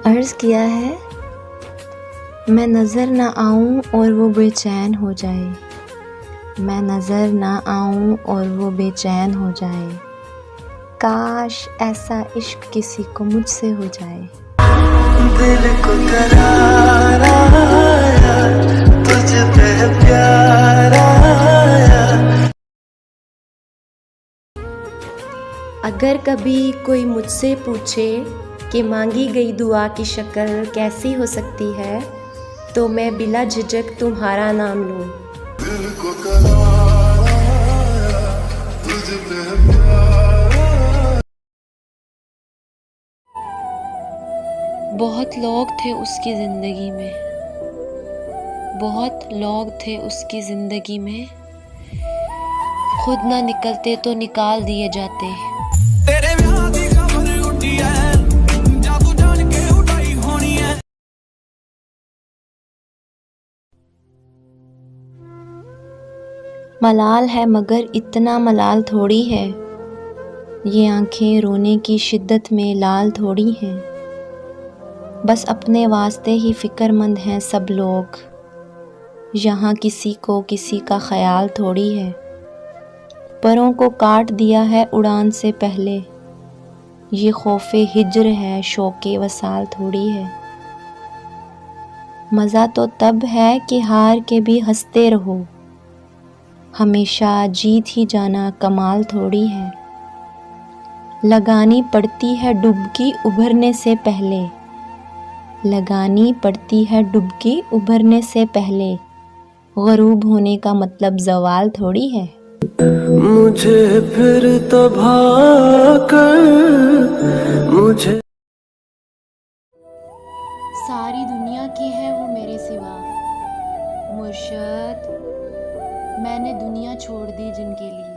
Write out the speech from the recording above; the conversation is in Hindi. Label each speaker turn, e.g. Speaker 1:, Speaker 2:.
Speaker 1: अर्ज़ किया है, मैं नज़र ना आऊं और वो बेचैन हो जाए, मैं नज़र ना आऊं और वो बेचैन हो जाए, काश ऐसा इश्क किसी को मुझसे हो जाए।
Speaker 2: दिल को करार आया, तुझ पे प्यार आया।
Speaker 3: अगर कभी कोई मुझसे पूछे कि मांगी गई दुआ की शक्ल कैसी हो सकती है, तो मैं बिला झिझक तुम्हारा नाम लूं।
Speaker 2: दिल को करार आया, तुझ पे प्यार आया।
Speaker 4: बहुत लोग थे उसकी ज़िंदगी में, बहुत लोग थे उसकी ज़िंदगी में, खुद ना निकलते तो निकाल दिए जाते।
Speaker 2: तेरे ब्याह दी खबर उठी है, जादू जान के उठाई होनी है।
Speaker 1: मलाल है मगर इतना मलाल थोड़ी है, ये आंखें रोने की शिद्दत में लाल थोड़ी हैं। बस अपने वास्ते ही फ़िक्रमंद हैं सब लोग, यहाँ किसी को किसी का ख्याल थोड़ी है। परों को काट दिया है उड़ान से पहले, ये खौफे हिज्र है शौके वसाल थोड़ी है। मज़ा तो तब है कि हार के भी हंसते रहो, हमेशा जीत ही जाना कमाल थोड़ी है। लगानी पड़ती है डुबकी उभरने से पहले, लगानी पड़ती है डुबकी उभरने से पहले, गरूब होने का मतलब ज़वाल थोड़ी है।
Speaker 2: मुझे फिर तबाह कर, मुझे
Speaker 4: सारी दुनिया की है वो मेरे सिवा, मुर्शद मैंने दुनिया छोड़ दी जिनके लिए।